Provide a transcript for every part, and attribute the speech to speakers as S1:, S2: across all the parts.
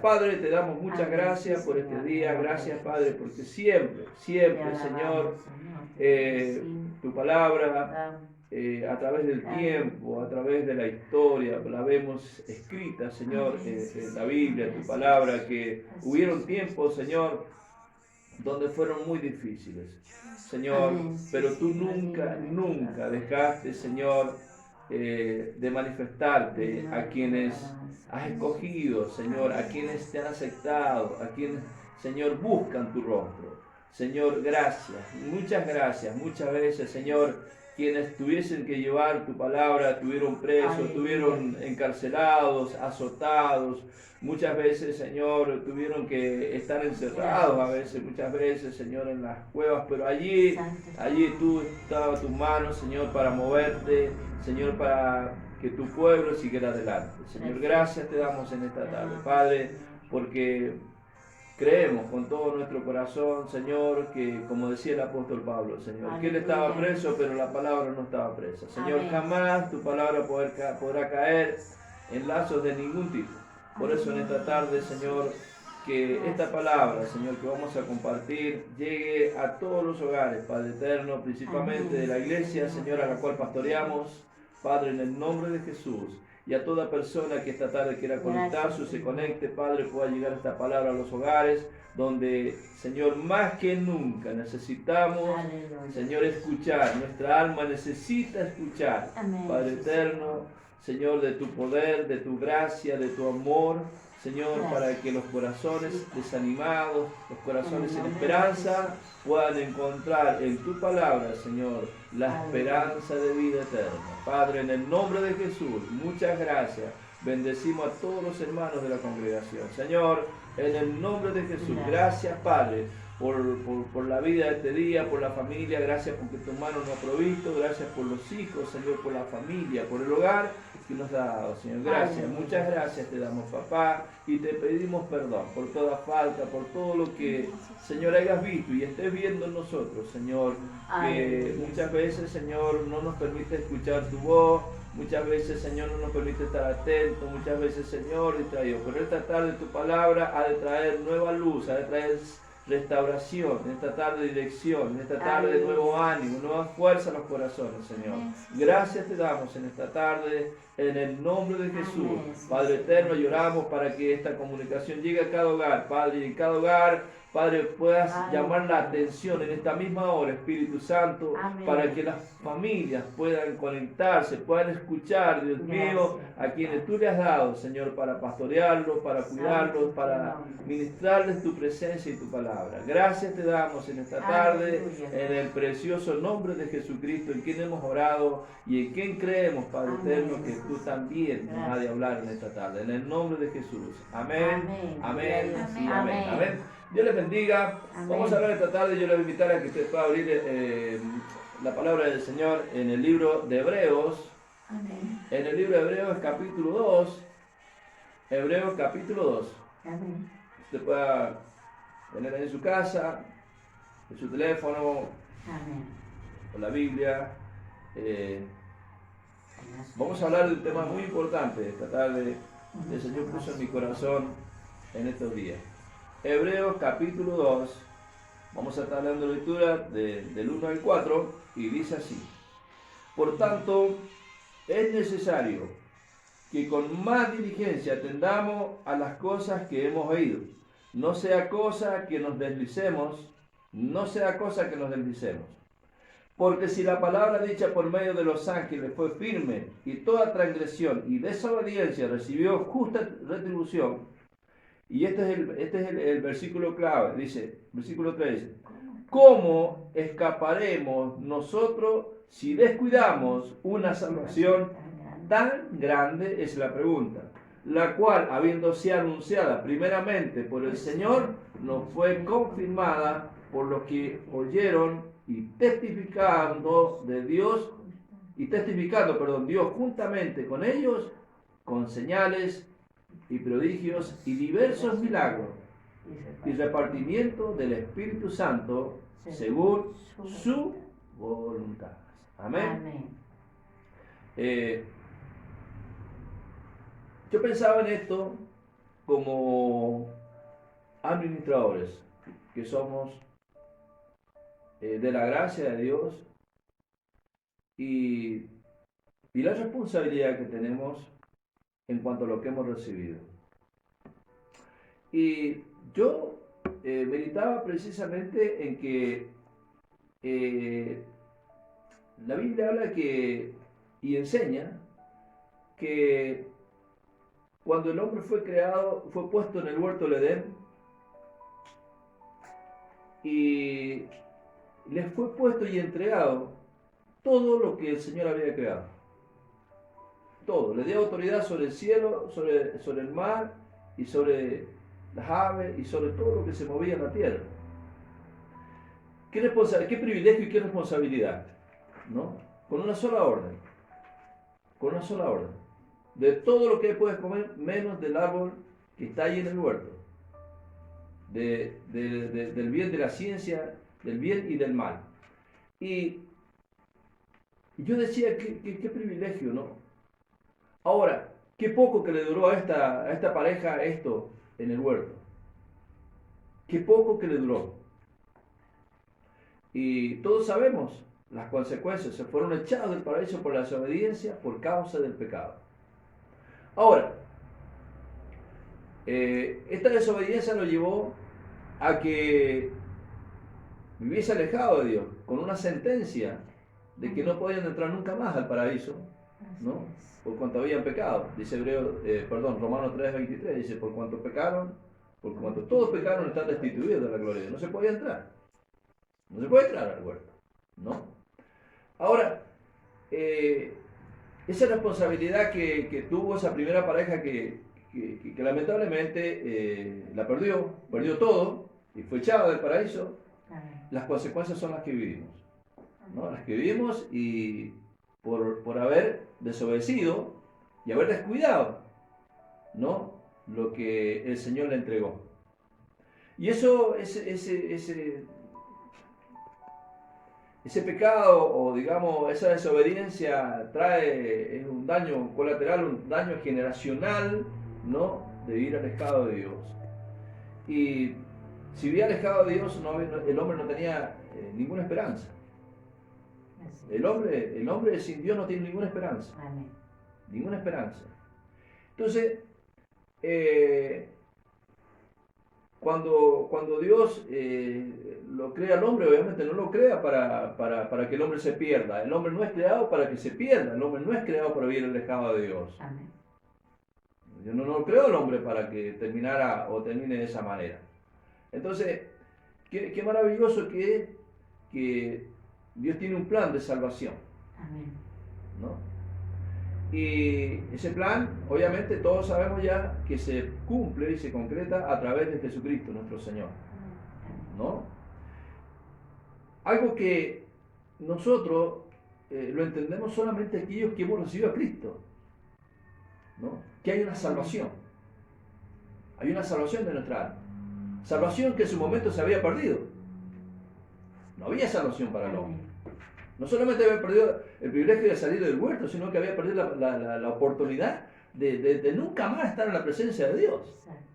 S1: Padre, te damos muchas gracias por este día, gracias Padre, porque siempre, Señor, tu palabra a través del tiempo, a través de la historia, la vemos escrita, Señor, en la Biblia, en tu palabra, que hubieron tiempos, Señor, donde fueron muy difíciles, Señor, pero tú nunca dejaste, Señor, de manifestarte a quienes has escogido, Señor, a quienes te han aceptado, a quienes, Señor, buscan tu rostro. Señor, gracias, muchas gracias. Muchas veces, Señor, quienes tuviesen que llevar tu palabra, tuvieron presos, tuvieron encarcelados, azotados. Muchas veces, Señor, tuvieron que estar encerrados a veces, muchas veces, Señor, en las cuevas, pero allí tú estaba tu mano, Señor, para moverte, Señor, para que tu pueblo siguiera adelante. Señor, gracias te damos en esta tarde, Padre, porque creemos con todo nuestro corazón, Señor, que como decía el apóstol Pablo, Señor, que él estaba preso, pero la palabra no estaba presa. Señor, jamás tu palabra podrá caer en lazos de ningún tipo. Por eso en esta tarde, Señor, que esta palabra, Señor, que vamos a compartir, llegue a todos los hogares, Padre eterno, principalmente de la iglesia, Señor, a la cual pastoreamos, Padre, en el nombre de Jesús. Y a toda persona que esta tarde quiera conectarse o se conecte, Padre, pueda llegar esta palabra a los hogares, donde, Señor, más que nunca necesitamos, Señor, escuchar. Nuestra alma necesita escuchar, Padre eterno, Señor, de tu poder, de tu gracia, de tu amor, Señor, para que los corazones desanimados, los corazones sin esperanza, puedan encontrar en tu palabra, Señor, la esperanza de vida eterna. Padre, en el nombre de Jesús, muchas gracias. Bendecimos a todos los hermanos de la congregación. Señor, en el nombre de Jesús, gracias, Padre, por la vida de este día, por la familia. Gracias porque tu mano nos ha provisto. Gracias por los hijos, Señor, por la familia, por el hogar que nos ha dado, Señor. Gracias, muchas gracias te damos, papá, y te pedimos perdón por toda falta, por todo lo que, Señor, hayas visto y estés viendo en nosotros, Señor, que muchas veces, Señor, no nos permite escuchar tu voz, muchas veces, Señor, no nos permite estar atentos, muchas veces, Señor, distraídos, pero esta tarde tu palabra ha de traer nueva luz, ha de traer restauración, en esta tarde dirección, en esta tarde de nuevo ánimo, nueva fuerza a los corazones, Señor. Gracias te damos en esta tarde, en el nombre de Jesús. Padre eterno, lloramos para que esta comunicación llegue a cada hogar, Padre, y en cada hogar, Padre, puedas llamar la atención en esta misma hora, Espíritu Santo, para que las familias puedan conectarse, puedan escuchar, Dios mío, a quienes tú le has dado, Señor, para pastorearlos, para cuidarlos, para ministrarles tu presencia y tu palabra. Gracias te damos en esta tarde, en el precioso nombre de Jesucristo, en quien hemos orado y en quien creemos, Padre eterno, que tú también nos has de hablar en esta tarde. En el nombre de Jesús. Amén, amén y amén. Amén. Dios les bendiga. Amén. Vamos a hablar esta tarde. Yo les voy a invitar a que usted pueda abrir la palabra del Señor en el libro de Hebreos. Amén. En el libro de Hebreos capítulo 2. Hebreos capítulo 2. Amén. Usted pueda tener ahí en su casa, en su teléfono, amén, con la Biblia. Vamos a hablar de un tema muy importante esta tarde. El Señor puso en mi corazón en estos días. Hebreos capítulo 2, vamos a estar dando lectura del 1 al 4 y dice así: por tanto, es necesario que con más diligencia atendamos a las cosas que hemos oído, no sea cosa que nos deslicemos, porque si la palabra dicha por medio de los ángeles fue firme y toda transgresión y desobediencia recibió justa retribución. Y este es el versículo clave, dice, versículo 3, ¿cómo escaparemos nosotros si descuidamos una salvación tan grande? Es la pregunta, la cual, habiéndose anunciada primeramente por el Señor, nos fue confirmada por los que oyeron y testificando, Dios juntamente con ellos, con señales y prodigios y diversos milagros y repartimiento del Espíritu Santo según su voluntad. Amén. Yo pensaba en esto como administradores que somos de la gracia de Dios y la responsabilidad que tenemos en cuanto a lo que hemos recibido. Y yo meditaba precisamente en que la Biblia habla y enseña que cuando el hombre fue creado, fue puesto en el huerto del Edén y le fue puesto y entregado todo lo que el Señor había creado. Todo. Le dio autoridad sobre el cielo, sobre el mar y sobre las aves y sobre todo lo que se movía en la tierra. ¿Qué privilegio y qué responsabilidad? ¿No? Con una sola orden. Con una sola orden. De todo lo que puedes comer, menos del árbol que está ahí en el huerto. Del bien de la ciencia, del bien y del mal. Y yo decía, qué privilegio, ¿no? Ahora, qué poco que le duró a esta pareja esto en el huerto. Qué poco que le duró. Y todos sabemos las consecuencias. Se fueron echados del paraíso por la desobediencia por causa del pecado. Ahora, esta desobediencia lo llevó a que viviese alejado de Dios, con una sentencia de que no podían entrar nunca más al paraíso, ¿no? Por cuanto habían pecado. Dice Romanos 3:23, dice, por cuanto pecaron, por cuanto todos pecaron, están destituidos de la gloria de Dios. No se podía entrar. No se puede entrar al huerto, ¿no? Ahora, esa responsabilidad que tuvo esa primera pareja que lamentablemente la perdió todo y fue echada del paraíso, las consecuencias son las que vivimos, ¿no? Las que vivimos y por haber desobedecido y haber descuidado, ¿no? Lo que el Señor le entregó. Y eso, ese pecado o digamos esa desobediencia trae un daño colateral, un daño generacional, ¿no? De vivir alejado de Dios. Y si vivía alejado de Dios, el hombre no tenía ninguna esperanza. El hombre sin Dios no tiene ninguna esperanza. Amén. Ninguna esperanza. Entonces, cuando Dios lo crea al hombre, obviamente no lo crea para que el hombre se pierda. El hombre no es creado para que se pierda. El hombre no es creado para vivir alejado de Dios. Amén. Dios no creó al hombre para que termine de esa manera. Entonces, qué maravilloso que Dios tiene un plan de salvación. Amén. ¿No? Y ese plan, obviamente todos sabemos ya que se cumple y se concreta a través de Jesucristo, nuestro Señor, ¿no? Algo que nosotros lo entendemos solamente aquellos que hemos recibido a Cristo, ¿no? Que hay una salvación. Hay una salvación de nuestra alma. Salvación que en su momento se había perdido. No había salvación para el hombre. No solamente había perdido el privilegio de salir del huerto, sino que había perdido la oportunidad de nunca más estar en la presencia de Dios. Exacto.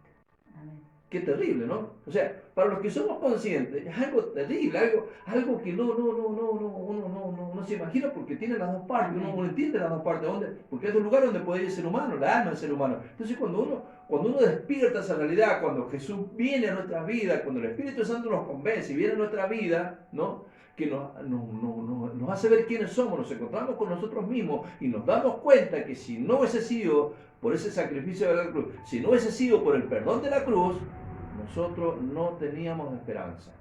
S1: Amén. Qué terrible, ¿no? O sea, para los que somos conscientes, es algo terrible, algo que uno se imagina porque tiene las dos partes, uno entiende las dos partes, porque es un lugar donde puede ir el ser humano, la alma del ser humano. Entonces cuando uno despierta esa realidad, cuando Jesús viene a nuestra vida, cuando el Espíritu Santo nos convence y viene a nuestra vida, ¿no? Que nos hace ver quiénes somos, nos encontramos con nosotros mismos y nos damos cuenta que si no hubiese sido por ese sacrificio de la cruz, si no hubiese sido por el perdón de la cruz, nosotros no teníamos esperanza.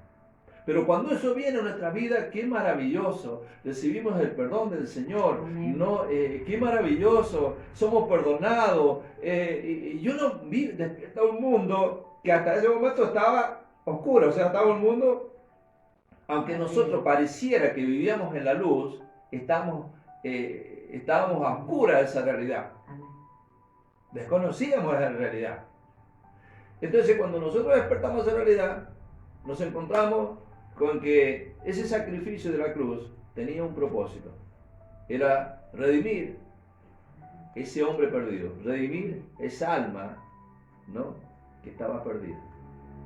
S1: Pero cuando eso viene a nuestra vida, qué maravilloso, recibimos el perdón del Señor, ¿no? Qué maravilloso, somos perdonados. Y yo no vi despierta un mundo que hasta ese momento estaba oscuro, o sea, estaba un mundo. Aunque nosotros pareciera que vivíamos en la luz, estábamos a oscuras de esa realidad. Desconocíamos esa realidad. Entonces, cuando nosotros despertamos esa realidad, nos encontramos con que ese sacrificio de la cruz tenía un propósito. Era redimir ese hombre perdido, redimir esa alma, ¿no? que estaba perdida.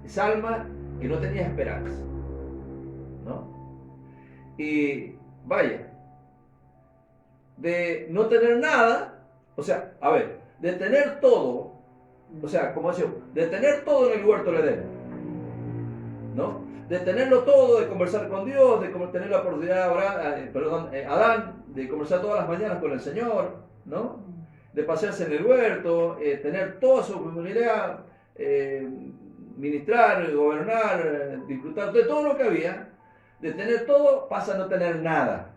S1: Esa alma que no tenía esperanza, ¿no? Y vaya, de no tener nada, o sea, a ver, de tener todo, o sea, como decía, de tener todo en el huerto del Edén, ¿no? De tenerlo todo, de conversar con Dios, de tener la oportunidad de Adán, de conversar todas las mañanas con el Señor, ¿no? De pasearse en el huerto, tener toda su oportunidad, ministrar, gobernar, disfrutar de todo lo que había, de tener todo, pasa a no tener nada.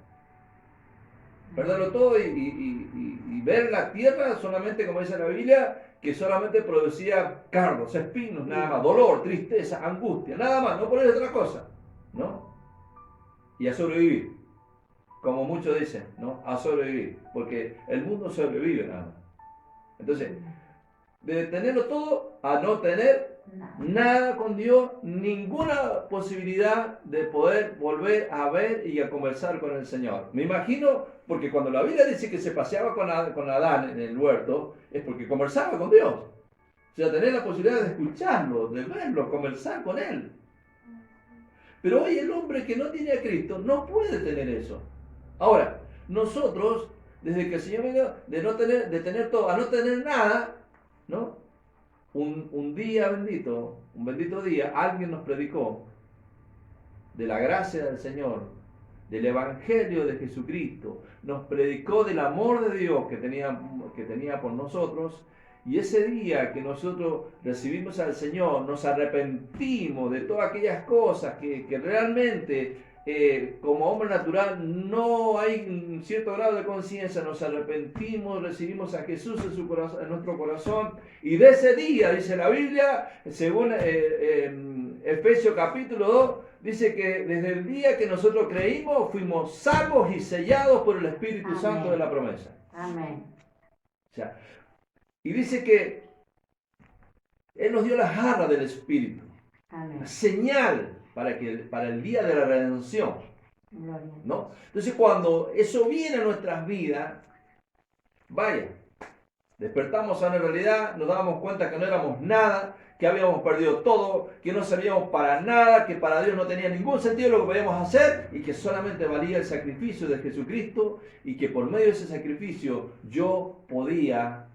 S1: Perderlo todo y ver la tierra solamente, como dice la Biblia, que solamente producía cardos, espinos, nada más, dolor, tristeza, angustia, nada más, no por eso otra cosa, ¿no? Y a sobrevivir, como muchos dicen, ¿no? A sobrevivir, porque el mundo sobrevive nada más. Entonces, de tenerlo todo a no tener nada con Dios, ninguna posibilidad de poder volver a ver y a conversar con el Señor. Me imagino, porque cuando la Biblia dice que se paseaba con Adán en el huerto, es porque conversaba con Dios. O sea, tener la posibilidad de escucharlo, de verlo, conversar con Él. Pero hoy el hombre que no tiene a Cristo no puede tener eso. Ahora, nosotros, desde que el Señor vino, de tener todo a no tener nada, ¿no? Un día bendito, un bendito día, alguien nos predicó de la gracia del Señor, del Evangelio de Jesucristo, nos predicó del amor de Dios que tenía por nosotros, y ese día que nosotros recibimos al Señor, nos arrepentimos de todas aquellas cosas que realmente como hombre natural no hay un cierto grado de conciencia, nos arrepentimos, recibimos a Jesús en nuestro corazón, y de ese día, dice la Biblia, según Efesios capítulo 2, dice que desde el día que nosotros creímos fuimos salvos y sellados por el Espíritu
S2: Amén.
S1: Santo de la promesa.
S2: Amén.
S1: O sea, y dice que Él nos dio las arras del Espíritu,
S2: Amén.
S1: la señal para el día de la redención,
S2: Gloria.
S1: ¿no? Entonces cuando eso viene a nuestras vidas, vaya, despertamos a una realidad, nos dábamos cuenta que no éramos nada, que habíamos perdido todo, que no servíamos para nada, que para Dios no tenía ningún sentido lo que podíamos hacer y que solamente valía el sacrificio de Jesucristo, y que por medio de ese sacrificio yo podía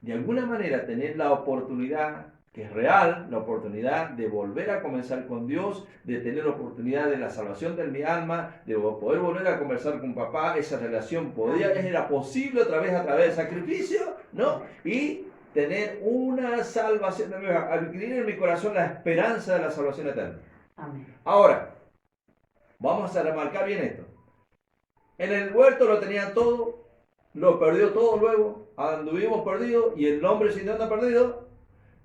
S1: de alguna manera tener la oportunidad, que es real, la oportunidad de volver a comenzar con Dios, de tener la oportunidad de la salvación de mi alma, de poder volver a conversar con papá. Esa relación era posible a través del sacrificio, ¿no? Y tener una salvación, adquirir en mi corazón la esperanza de la salvación eterna.
S2: Amén.
S1: Ahora, vamos a remarcar bien esto. En el huerto lo tenían todo, lo perdió todo luego, anduvimos perdidos y el hombre sin Dios anda perdido.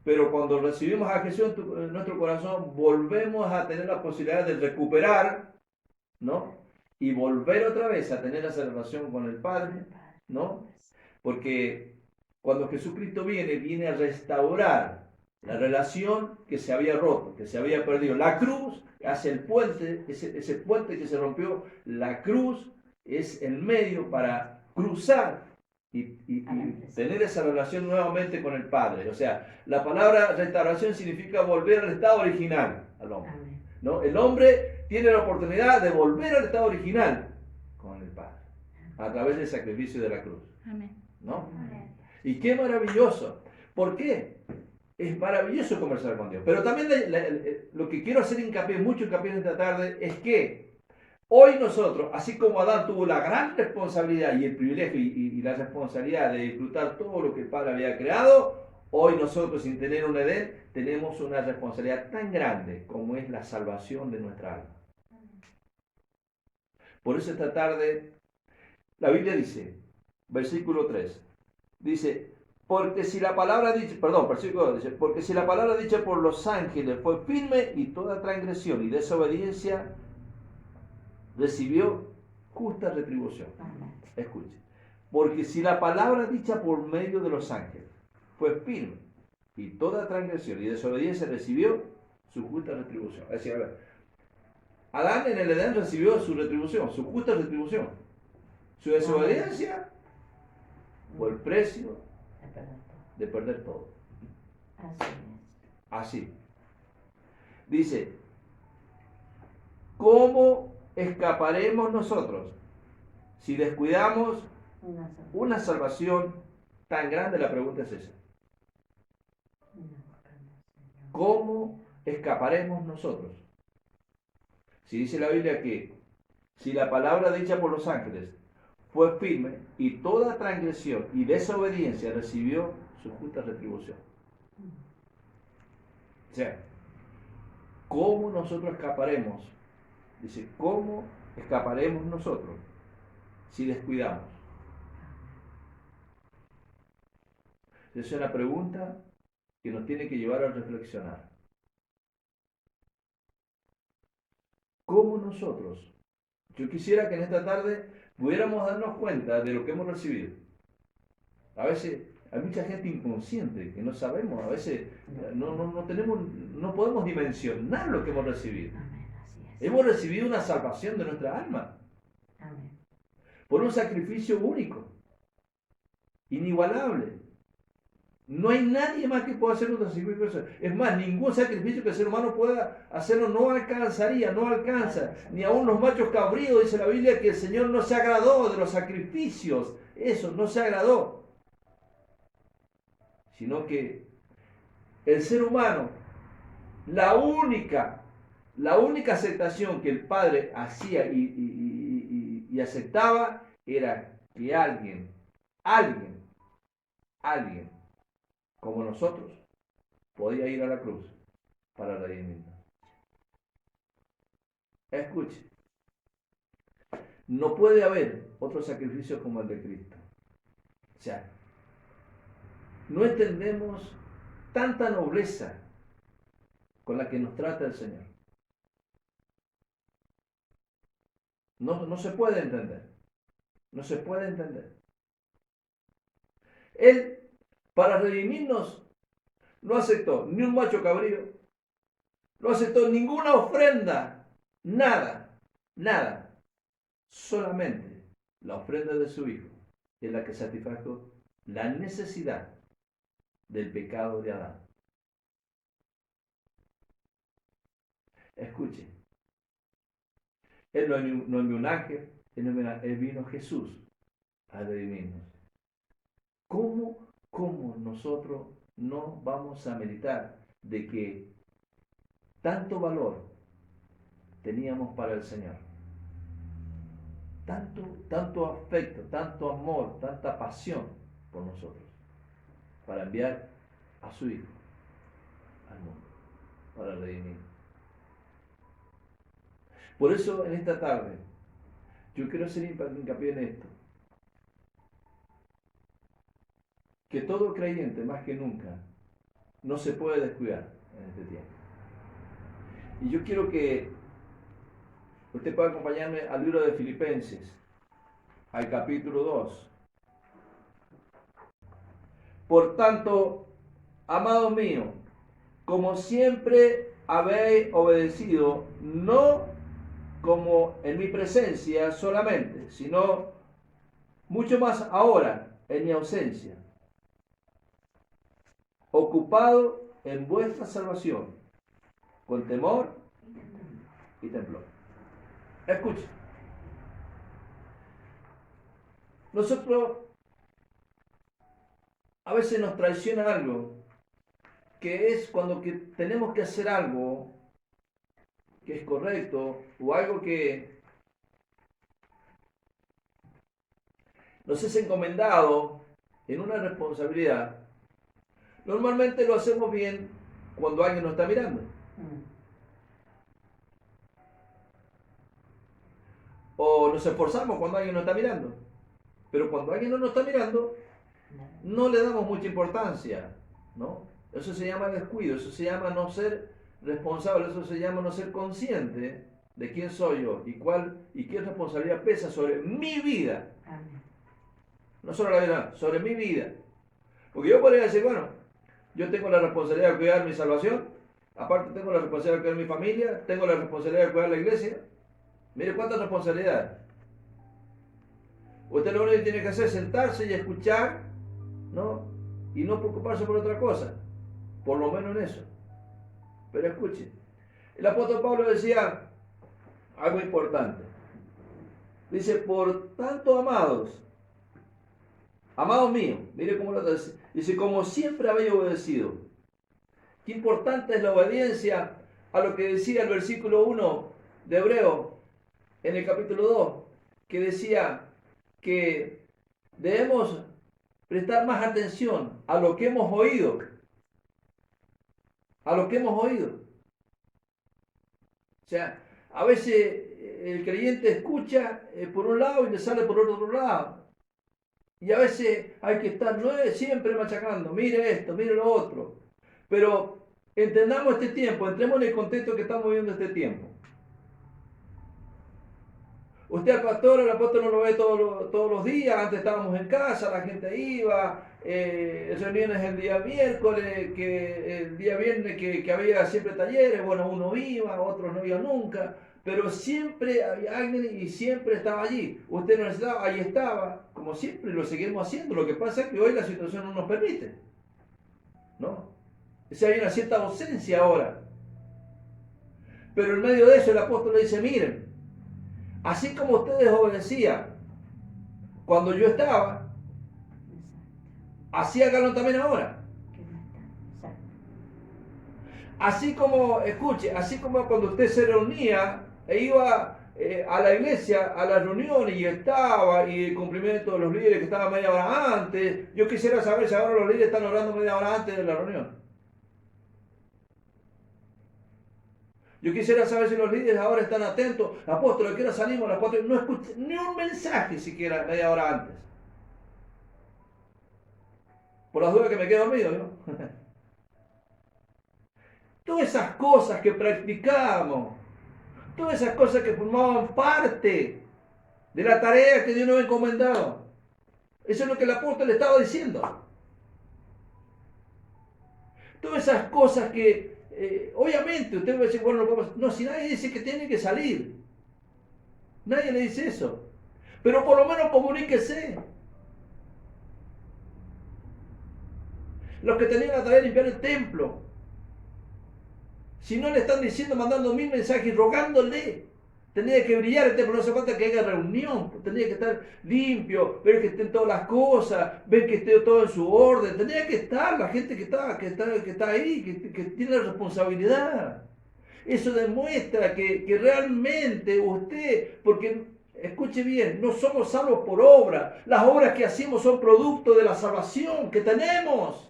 S1: Pero cuando recibimos a Jesús en nuestro corazón, volvemos a tener la posibilidad de recuperar, ¿no? Y volver otra vez a tener esa relación con el Padre, ¿no? Porque cuando Jesucristo viene a restaurar la relación que se había roto, que se había perdido. La cruz hace el puente, ese puente que se rompió. La cruz es el medio para cruzar y tener esa relación nuevamente con el Padre. O sea, la palabra restauración significa volver al estado original al hombre, ¿no? El hombre tiene la oportunidad de volver al estado original con el Padre a través del sacrificio de la cruz.
S3: Amén.
S1: ¿No? Y qué maravilloso. ¿Por qué? Es maravilloso conversar con Dios. Pero también lo que quiero hacer mucho hincapié en esta tarde, es que hoy nosotros, así como Adán tuvo la gran responsabilidad y el privilegio y la responsabilidad de disfrutar todo lo que el Padre había creado, hoy nosotros, sin tener un Edén, tenemos una responsabilidad tan grande como es la salvación de nuestra alma. Por eso esta tarde la Biblia dice, versículo 3, dice, porque si la palabra dicha, versículo 2 dice, porque si la palabra dicha por los ángeles fue firme y toda transgresión y desobediencia recibió justa retribución. Escuche, porque si la palabra dicha por medio de los ángeles fue firme y toda transgresión y desobediencia recibió su justa retribución. Es decir, a ver, Adán en el Edén recibió su retribución, su justa retribución. Su desobediencia fue el precio de perder todo. así. Dice, ¿cómo escaparemos nosotros si descuidamos una salvación tan grande? La pregunta es esa. ¿Cómo escaparemos nosotros? Si dice la Biblia que si la palabra dicha por los ángeles fue firme y toda transgresión y desobediencia recibió su justa retribución. O sea, ¿cómo nosotros escaparemos? Dice, ¿cómo escaparemos nosotros si descuidamos? Esa es una pregunta que nos tiene que llevar a reflexionar. ¿Cómo nosotros? Yo quisiera que en esta tarde pudiéramos darnos cuenta de lo que hemos recibido. A veces hay mucha gente inconsciente que no sabemos, a veces no podemos dimensionar lo que hemos recibido. Hemos recibido una salvación de nuestra alma. Por un sacrificio único, inigualable. No hay nadie más que pueda hacer un sacrificio. Es más, ningún sacrificio que el ser humano pueda hacerlo no alcanza. Ni aun los machos cabríos, dice la Biblia, que el Señor no se agradó de los sacrificios. Eso, no se agradó. Sino que el ser humano, la única aceptación que el Padre hacía y aceptaba era que alguien, como nosotros, podía ir a la cruz para redimirnos. Escuche, no puede haber otro sacrificio como el de Cristo. O sea, no entendemos tanta nobleza con la que nos trata el Señor. No se puede entender. No se puede entender. Él, para redimirnos, no aceptó ni un macho cabrío, no aceptó ninguna ofrenda, nada. Solamente la ofrenda de su Hijo es la que satisfajo la necesidad del pecado de Adán. Escuche, Él no envió un ángel, Él vino Jesús a redimirnos. ¿Cómo nosotros no vamos a meditar de que tanto valor teníamos para el Señor? Tanto afecto, tanto amor, tanta pasión por nosotros, para enviar a su Hijo al mundo, para redimir. Por eso en esta tarde yo quiero hacer hincapié en esto, que todo creyente más que nunca no se puede descuidar en este tiempo. Y yo quiero que usted pueda acompañarme al libro de Filipenses, al capítulo 2. Por tanto, amados míos, como siempre habéis obedecido, no como en mi presencia solamente, sino mucho más ahora en mi ausencia, ocupado en vuestra salvación, con temor y temblor. Escuche, nosotros a veces nos traiciona algo, que es cuando tenemos que hacer algo que es correcto o algo que nos es encomendado en una responsabilidad. Normalmente lo hacemos bien cuando alguien nos está mirando. O nos esforzamos cuando alguien nos está mirando. Pero cuando alguien no nos está mirando, no le damos mucha importancia, ¿no? Eso se llama descuido, eso se llama no ser responsable, eso se llama no ser consciente de quién soy yo y qué responsabilidad pesa sobre mi vida. No solo la vida, sobre mi vida. Porque yo podría decir, bueno, yo tengo la responsabilidad de cuidar mi salvación, aparte tengo la responsabilidad de cuidar mi familia, tengo la responsabilidad de cuidar la iglesia. Mire cuántas responsabilidades. Usted lo único que tiene que hacer es sentarse y escuchar, ¿no? Y no preocuparse por otra cosa, por lo menos en eso. Pero escuche, el apóstol Pablo decía algo importante. Dice, por tanto, amados míos, mire cómo lo dice. Dice, como siempre habéis obedecido. Qué importante es la obediencia a lo que decía el versículo 1 de Hebreo en el capítulo 2, que decía que debemos prestar más atención a lo que hemos oído. A lo que hemos oído. O sea, a veces el creyente escucha por un lado y le sale por otro lado. Y a veces hay que estar siempre machacando. Mire esto, mire lo otro. Pero entendamos este tiempo, entremos en el contexto que estamos viviendo este tiempo. Usted el apóstol no lo ve todos los días. Antes estábamos en casa, la gente iba, reuniones el día miércoles, el día viernes que había siempre talleres, bueno, uno iba, otros no iban nunca, pero siempre había alguien y siempre estaba allí. Usted no necesitaba, ahí estaba, como siempre, lo seguimos haciendo. Lo que pasa es que hoy la situación no nos permite, ¿no? O sea, hay una cierta ausencia ahora. Pero en medio de eso el apóstol le dice, miren, así como ustedes obedecían cuando yo estaba, así háganlo también ahora. Así como, escuche, así como cuando usted se reunía e iba a la iglesia, a las reuniones y estaba, y el cumplimiento de los líderes que estaban media hora antes, yo quisiera saber si ahora los líderes están orando media hora antes de la reunión. Yo quisiera saber si los líderes ahora están atentos. Apóstol, ¿a qué hora salimos? A las 4. No escuché ni un mensaje siquiera media hora antes. Por las dudas que me quedo dormido, ¿no? Todas esas cosas que practicamos, todas esas cosas que formaban parte de la tarea que Dios nos ha encomendado. Eso es lo que el apóstol le estaba diciendo. Todas esas cosas que obviamente usted va a decir, bueno, no, si nadie dice que tiene que salir. Nadie le dice eso. Pero por lo menos comuníquese. Los que tenían la tarea de limpiar el templo, si no le están diciendo, mandando 1000 mensajes, rogándole, tenía que brillar el templo, no hace falta que haya reunión, tenía que estar limpio, ver que estén todas las cosas, ver que esté todo en su orden, tenía que estar la gente que está ahí, que tiene la responsabilidad. Eso demuestra que realmente usted, porque escuche bien, no somos salvos por obra, las obras que hacemos son producto de la salvación que tenemos.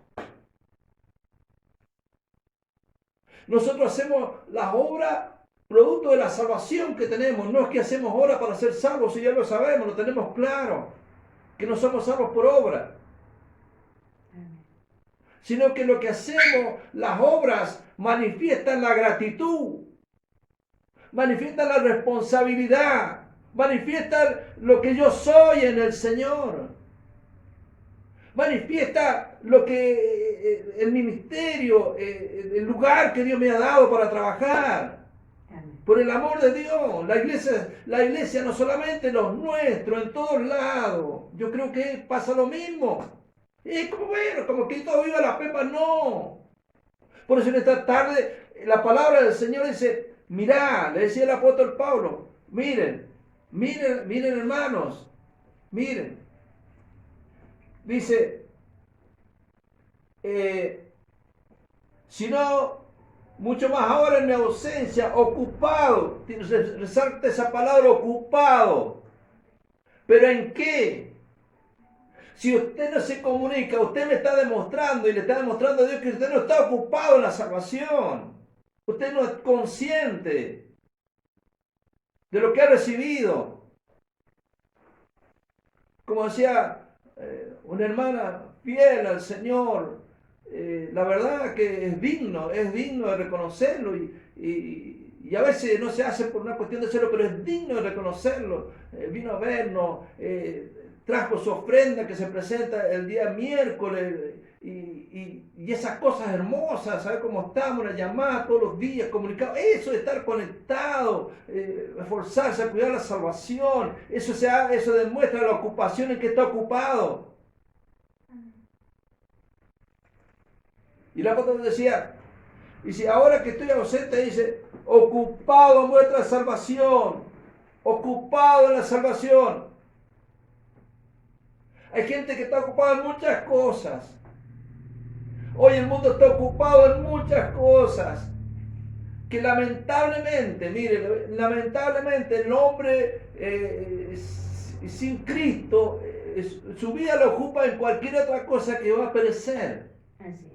S1: Nosotros hacemos las obras producto de la salvación que tenemos. No es que hacemos obras para ser salvos, si ya lo sabemos, lo tenemos claro, que no somos salvos por obra. Sino que lo que hacemos, las obras, manifiestan la gratitud, manifiestan la responsabilidad, manifiestan lo que yo soy en el Señor. Manifiesta lo que el ministerio, el lugar que Dios me ha dado para trabajar. Por el amor de Dios, la iglesia no solamente los nuestros, en todos lados. Yo creo que pasa lo mismo. Es como bueno, como que todo viva la pepa, no. Por eso en esta tarde la palabra del Señor dice, mirá, le decía el apóstol Pablo, miren hermanos, miren. Dice, sino mucho más ahora en mi ausencia, ocupado, resalta esa palabra ocupado. ¿Pero en qué? Si usted no se comunica, usted me está demostrando y le está demostrando a Dios que usted no está ocupado en la salvación. Usted no es consciente de lo que ha recibido. Como decía una hermana fiel al Señor, la verdad que es digno de reconocerlo y a veces no se hace por una cuestión de hacerlo, pero es digno de reconocerlo. Vino a vernos, trajo su ofrenda que se presenta el día miércoles y esas cosas hermosas, saber cómo estamos, la llamada todos los días, comunicado, eso de estar conectado, esforzarse a cuidar la salvación, eso demuestra la ocupación en que está ocupado. Y el apóstol decía, Y si ahora que estoy ausente dice, ocupado en vuestra salvación, ocupado en la salvación. Hay gente que está ocupada en muchas cosas. Hoy el mundo está ocupado en muchas cosas. Que lamentablemente, mire, lamentablemente el hombre sin Cristo, su vida lo ocupa en cualquier otra cosa que va a perecer.
S2: Así es.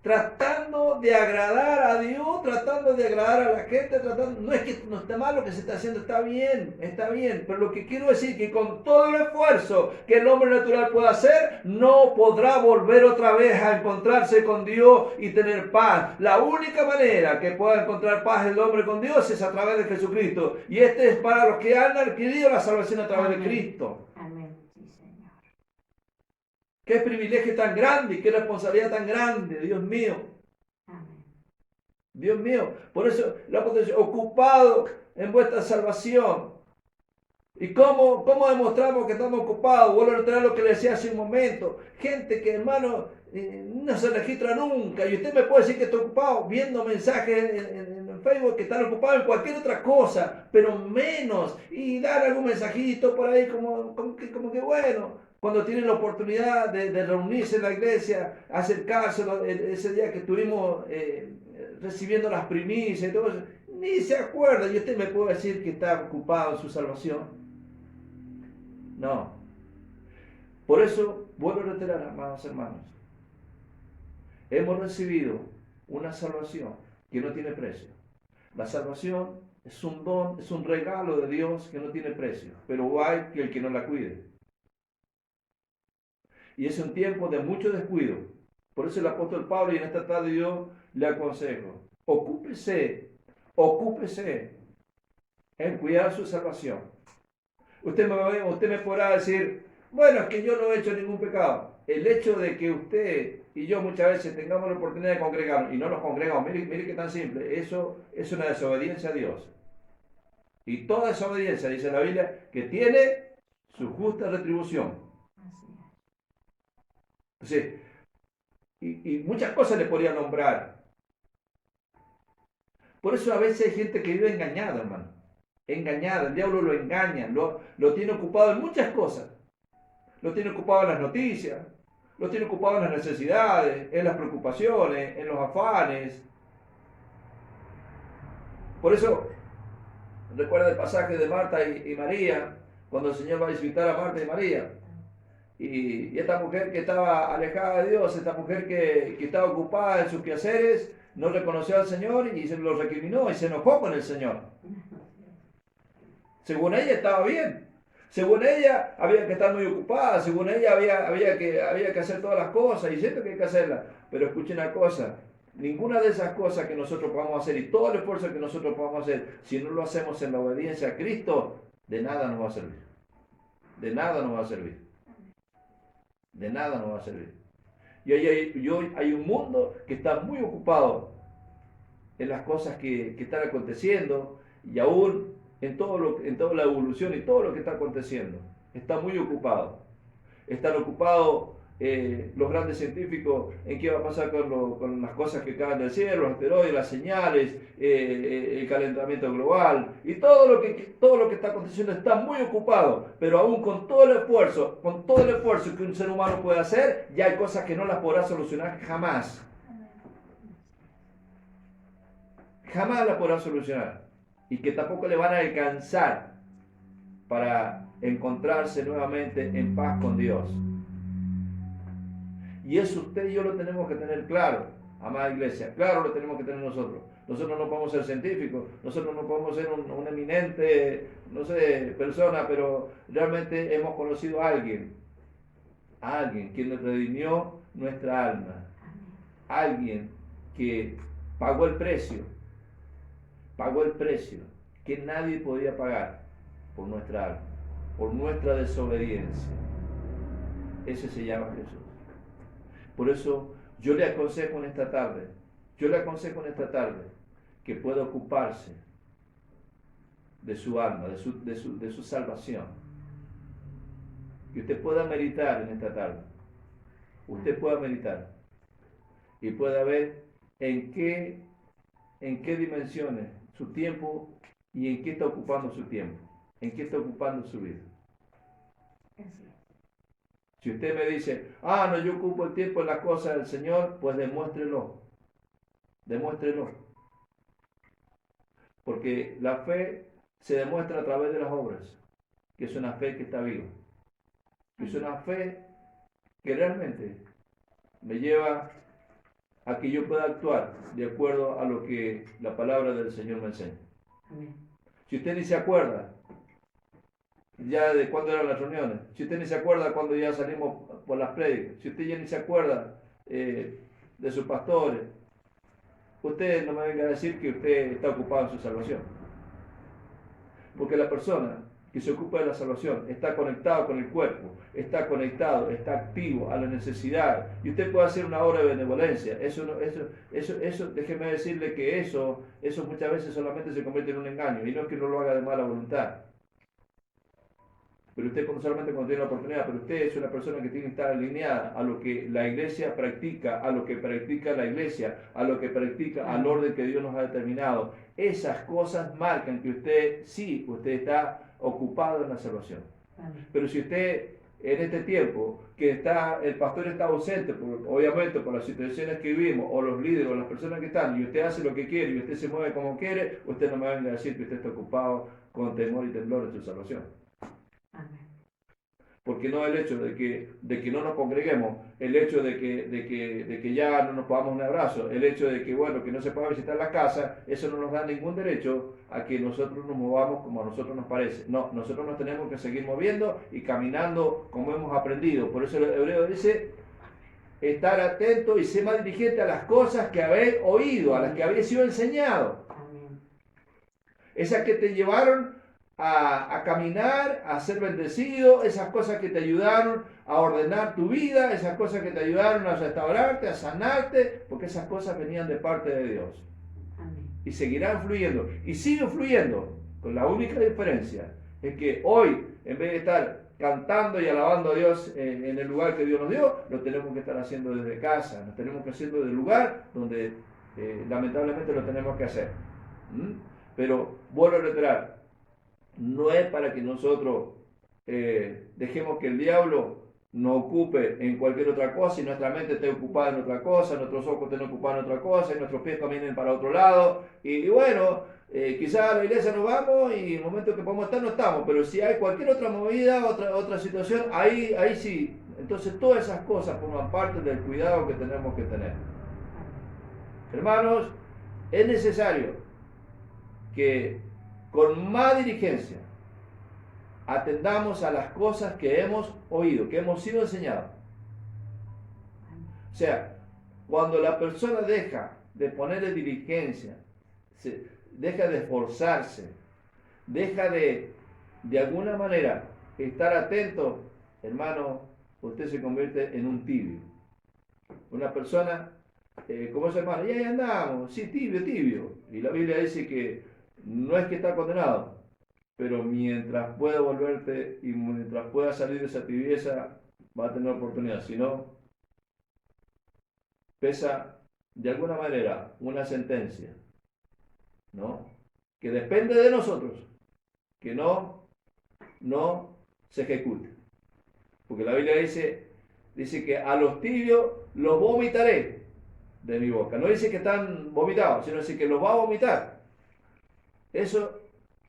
S1: Tratando de agradar a Dios, tratando de agradar a la gente, no es que no está mal lo que se está haciendo, está bien, pero lo que quiero decir es que con todo el esfuerzo que el hombre natural pueda hacer, no podrá volver otra vez a encontrarse con Dios y tener paz. La única manera que pueda encontrar paz el hombre con Dios es a través de Jesucristo, y este es para los que han adquirido la salvación a través de Cristo.
S2: Amén. Sí, Señor.
S1: Qué privilegio tan grande y qué responsabilidad tan grande, Dios mío.
S2: Amén.
S1: Dios mío. Por eso el apóstol dice, ocupado en vuestra salvación. ¿Y cómo demostramos que estamos ocupados? Vuelvo a reiterar lo que le decía hace un momento. Gente que, hermano, no se registra nunca. Y usted me puede decir que está ocupado viendo mensajes en Facebook que están ocupados en cualquier otra cosa, pero menos. Y dar algún mensajito por ahí como que bueno. Cuando tienen la oportunidad de reunirse en la iglesia, acercarse ese día que estuvimos recibiendo las primicias y todo eso, ni se acuerda. Y usted me puede decir que está ocupado en su salvación. No. Por eso, vuelvo a reiterar, amados hermanos, hemos recibido una salvación que no tiene precio. La salvación es un don, es un regalo de Dios que no tiene precio, pero hay que el que no la cuide. Y es un tiempo de mucho descuido. Por eso el apóstol Pablo, y en esta tarde yo le aconsejo, ocúpese en cuidar su salvación. Usted me podrá decir, bueno, es que yo no he hecho ningún pecado. El hecho de que usted y yo muchas veces tengamos la oportunidad de congregarnos y no nos congregamos, mire qué tan simple, eso es una desobediencia a Dios. Y toda desobediencia, dice la Biblia, que tiene su justa retribución. Entonces, y muchas cosas le podría nombrar. Por eso a veces hay gente que vive engañada, hermano. Engañada, el diablo lo engaña, lo tiene ocupado en muchas cosas. Lo tiene ocupado en las noticias, lo tiene ocupado en las necesidades, en las preocupaciones, en los afanes. Por eso, recuerda el pasaje de Marta y María, cuando el Señor va a visitar a Marta y María. Y esta mujer que estaba alejada de Dios, esta mujer que estaba ocupada en sus quehaceres, no reconoció al Señor y se lo recriminó y se enojó con el Señor. Según ella estaba bien. Según ella había que estar muy ocupada. Según ella había que hacer todas las cosas. Y siento que hay que hacerlas. Pero escuchen una cosa. Ninguna de esas cosas que nosotros podamos hacer y todo el esfuerzo que nosotros podamos hacer, si no lo hacemos en la obediencia a Cristo, de nada nos va a servir. De nada nos va a servir. De nada nos va a servir. Y hoy hay un mundo que está muy ocupado en las cosas que están aconteciendo y aún en toda la evolución y todo lo que está aconteciendo. Está muy ocupado. Están ocupados los grandes científicos en qué va a pasar con las cosas que caen del cielo, los asteroides, las señales, el calentamiento global y todo lo que está aconteciendo está muy ocupado, pero aún con todo el esfuerzo que un ser humano puede hacer, ya hay cosas que no las podrá solucionar jamás. Jamás las podrá solucionar y que tampoco le van a alcanzar para encontrarse nuevamente en paz con Dios. Y eso usted y yo lo tenemos que tener claro, amada iglesia, claro lo tenemos que tener nosotros. Nosotros no podemos ser científicos, nosotros no podemos ser un eminente, no sé, persona, pero realmente hemos conocido a alguien quien nos redimió nuestra alma, alguien que pagó el precio que nadie podía pagar por nuestra alma, por nuestra desobediencia. Ese se llama Jesús. Por eso yo le aconsejo en esta tarde que pueda ocuparse de su alma, de su salvación. Que usted pueda meditar en esta tarde. Usted pueda meditar. y pueda ver en qué dimensiones su tiempo y en qué está ocupando su tiempo, en qué está ocupando su vida.
S2: Así es.
S1: Si usted me dice, no, yo ocupo el tiempo en las cosas del Señor, pues demuéstrelo. Demuéstrelo. Porque la fe se demuestra a través de las obras, que es una fe que está viva. Que es una fe que realmente me lleva a que yo pueda actuar de acuerdo a lo que la palabra del Señor me enseña.
S2: Amén.
S1: Si usted ni se acuerda ya de cuándo eran las reuniones, si usted ni se acuerda cuando ya salimos por las prédicas, si usted ya ni se acuerda de sus pastores, usted no me venga a decir que usted está ocupado en su salvación. Porque la persona que se ocupa de la salvación está conectado con el cuerpo, está conectado, está activo a la necesidad, y usted puede hacer una obra de benevolencia. Eso, déjeme decirle que eso muchas veces solamente se convierte en un engaño, y no es que no lo haga de mala voluntad. Pero usted solamente cuando tiene la oportunidad, pero usted es una persona que tiene que estar alineada a lo que la iglesia practica, a lo que practica la iglesia, a lo que practica, al orden que Dios nos ha determinado. Esas cosas marcan que usted está ocupado en la salvación. Pero si usted en este tiempo que el pastor está ausente, obviamente por las situaciones que vivimos, o los líderes, o las personas que están, y usted hace lo que quiere, y usted se mueve como quiere, usted no me venga a decir que usted está ocupado con temor y temblor en su salvación.
S2: Amén.
S1: Porque no el hecho de que no nos congreguemos, el hecho de que ya no nos podamos un abrazo, el hecho de que, bueno, que no se pueda visitar la casa, eso no nos da ningún derecho a que nosotros nos movamos como a nosotros nos parece. No, nosotros nos tenemos que seguir moviendo y caminando como hemos aprendido. Por eso el hebreo dice, estar atento y ser más diligente a las cosas que habéis oído, a las que habéis sido enseñado.
S2: Amén.
S1: Esas que te llevaron a caminar, a ser bendecido, esas cosas que te ayudaron a ordenar tu vida, esas cosas que te ayudaron a restaurarte, a sanarte, porque esas cosas venían de parte de Dios.
S2: Amén.
S1: Y seguirán fluyendo, y siguen fluyendo, con la única diferencia es que hoy, en vez de estar cantando y alabando a Dios en el lugar que Dios nos dio, lo tenemos que estar haciendo desde casa, lo tenemos que hacer desde el lugar donde lamentablemente lo tenemos que hacer. Pero vuelvo a reiterar, no es para que nosotros dejemos que el diablo nos ocupe en cualquier otra cosa y nuestra mente esté ocupada en otra cosa, nuestros ojos estén ocupados en otra cosa y nuestros pies caminen para otro lado. Y bueno, quizás a la iglesia nos vamos y en el momento que podemos estar no estamos, pero si hay cualquier otra movida, otra situación, ahí sí. Entonces todas esas cosas forman parte del cuidado que tenemos que tener. Hermanos, es necesario que con más diligencia atendamos a las cosas que hemos oído, que hemos sido enseñados. O sea, cuando la persona deja de ponerle diligencia, deja de esforzarse, deja de alguna manera estar atento, hermano, usted se convierte en un tibio. Una persona, como es hermano, y ahí andamos, sí, tibio. Y la Biblia dice que no es que está condenado, pero mientras pueda volverte y mientras pueda salir de esa tibieza, va a tener oportunidad. Si no, pesa de alguna manera una sentencia, ¿no? Que depende de nosotros, que no se ejecute. Porque la Biblia dice que a los tibios los vomitaré de mi boca. No dice que están vomitados, sino dice que los va a vomitar. Eso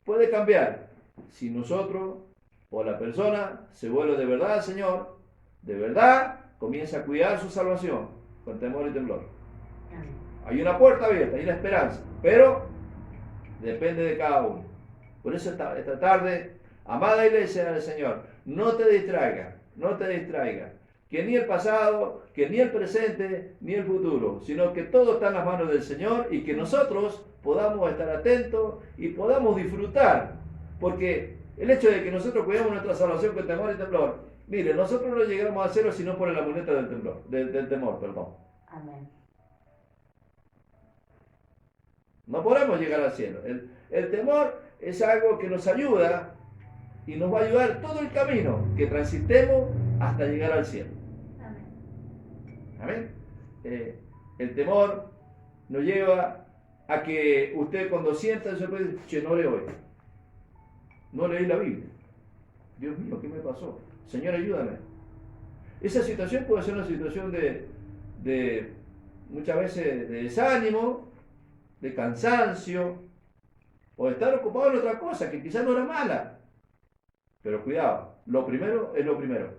S1: puede cambiar si nosotros o la persona se vuelve de verdad al Señor, de verdad comienza a cuidar su salvación con temor y temblor. Hay una puerta abierta, hay una esperanza, pero depende de cada uno. Por eso esta tarde, amada iglesia del Señor, no te distraigas, que ni el pasado, que ni el presente, ni el futuro, sino que todo está en las manos del Señor y que nosotros podamos estar atentos y podamos disfrutar, porque el hecho de que nosotros cuidemos nuestra salvación con temor y temblor, mire, nosotros no llegamos a hacerlo sino por la moneda del temor, perdón.
S2: Amén.
S1: No podemos llegar al cielo. El temor es algo que nos ayuda y nos va a ayudar todo el camino que transitemos hasta llegar al cielo.
S2: Amén.
S1: Amén. El temor nos lleva a que usted cuando sienta eso puede decir, che, no leo hoy. No leí la Biblia. Dios mío, ¿qué me pasó? Señor, ayúdame. Esa situación puede ser una situación de muchas veces de desánimo, de cansancio, o de estar ocupado en otra cosa que quizás no era mala. Pero cuidado, lo primero es lo primero.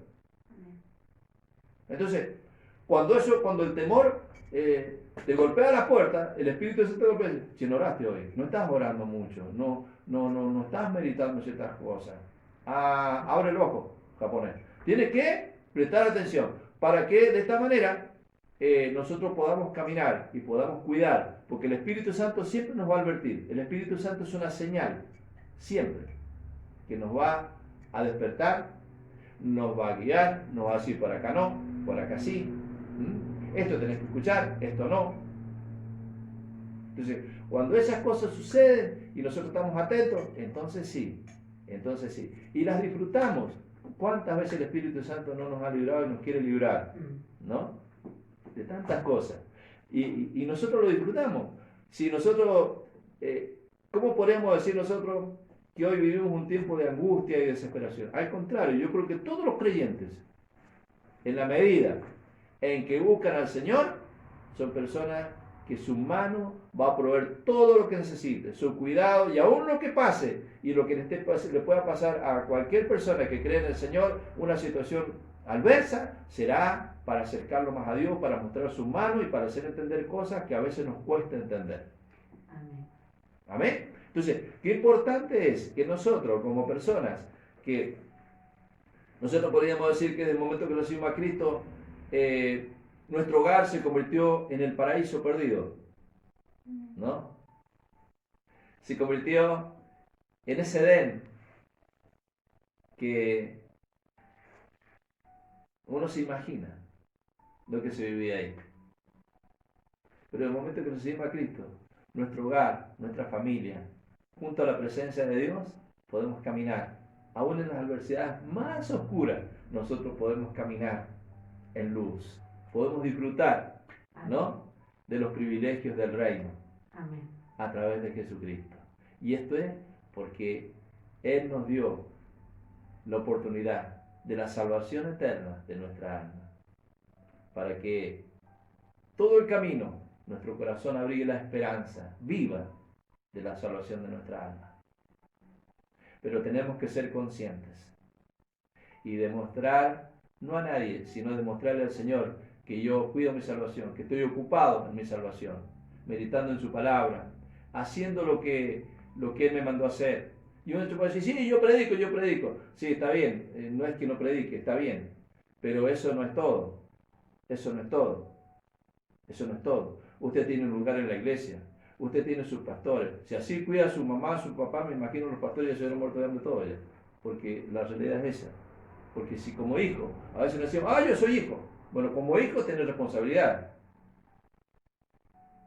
S1: Entonces, cuando el temor te golpea la puerta, el Espíritu Santo te golpea y dice, si no oraste hoy, no estás orando mucho, no estás meditando ciertas cosas. Abre el ojo, japonés. Tienes que prestar atención para que de esta manera nosotros podamos caminar y podamos cuidar, porque el Espíritu Santo siempre nos va a advertir. El Espíritu Santo es una señal, siempre, que nos va a despertar, nos va a guiar, nos va a decir por acá no, por acá sí. Esto tenés que escuchar, esto no. Entonces, cuando esas cosas suceden y nosotros estamos atentos, entonces sí. Y las disfrutamos. ¿Cuántas veces el Espíritu Santo no nos ha librado y nos quiere librar? ¿No? De tantas cosas. Y nosotros lo disfrutamos. Si nosotros, ¿cómo podemos decir nosotros que hoy vivimos un tiempo de angustia y desesperación? Al contrario, yo creo que todos los creyentes, en la medida en que buscan al Señor, son personas que su mano va a proveer todo lo que necesite, su cuidado y aún lo que pase y lo que le pueda pasar a cualquier persona que cree en el Señor, una situación adversa, será para acercarlo más a Dios, para mostrar su mano y para hacer entender cosas que a veces nos cuesta entender.
S2: Amén.
S1: Amén. Entonces, qué importante es que nosotros como personas, que nosotros podríamos decir que desde el momento que recibimos a Cristo, nuestro hogar se convirtió en el paraíso perdido, ¿no? Se convirtió en ese Edén que uno se imagina lo que se vivía ahí. Pero en el momento que recibimos a Cristo, nuestro hogar, nuestra familia, junto a la presencia de Dios, podemos caminar. Aún en las adversidades más oscuras, nosotros podemos caminar en luz. Podemos disfrutar, ¿no?, de los privilegios del reino.
S2: Amén.
S1: A través de Jesucristo. Y esto es porque Él nos dio la oportunidad de la salvación eterna de nuestra alma. Para que todo el camino, nuestro corazón abrigue la esperanza viva de la salvación de nuestra alma. Pero tenemos que ser conscientes y demostrar, no a nadie, sino demostrarle al Señor que yo cuido mi salvación, que estoy ocupado en mi salvación, meditando en su palabra, haciendo lo que Él me mandó a hacer. Y uno puede decir, sí, yo predico. Sí, está bien, no es que no predique, está bien, pero eso no es todo. Eso no es todo. Usted tiene un lugar en la iglesia, usted tiene sus pastores. Si así cuida a su mamá, a su papá, me imagino los pastores ya se hubieran muerto de hambre todo ya, porque la realidad es esa. Porque si como hijo, a veces nos decimos, yo soy hijo. Bueno, como hijo tenés responsabilidad.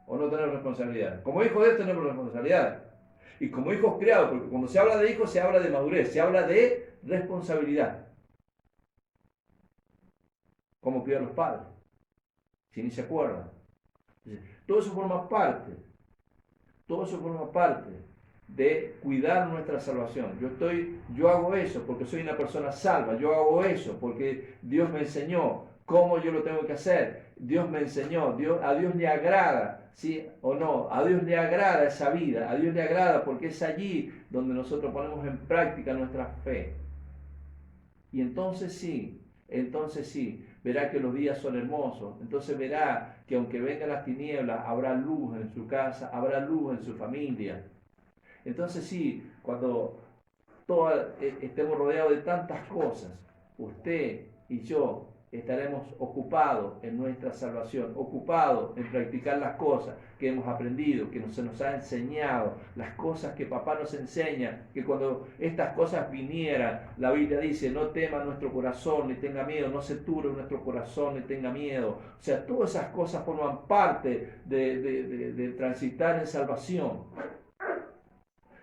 S1: ¿O no tenés responsabilidad? Como hijo de Dios tenemos responsabilidad. Y como hijos criados, porque cuando se habla de hijos se habla de madurez, se habla de responsabilidad. ¿Cómo criar a los padres? Si ni se acuerdan. Todo eso forma parte de cuidar nuestra salvación. Yo hago eso porque soy una persona salva, yo hago eso porque Dios me enseñó cómo yo lo tengo que hacer. Dios me enseñó, a Dios le agrada, ¿sí o no? A Dios le agrada esa vida, a Dios le agrada porque es allí donde nosotros ponemos en práctica nuestra fe. Y entonces sí, verá que los días son hermosos, entonces verá que aunque vengan las tinieblas, habrá luz en su casa, habrá luz en su familia. Entonces sí, cuando estemos rodeados de tantas cosas, usted y yo estaremos ocupados en nuestra salvación, ocupados en practicar las cosas que hemos aprendido, que se nos ha enseñado, las cosas que papá nos enseña, que cuando estas cosas vinieran, la Biblia dice, no tema nuestro corazón ni tenga miedo, no se turbe nuestro corazón ni tenga miedo. O sea, todas esas cosas forman parte de transitar en salvación.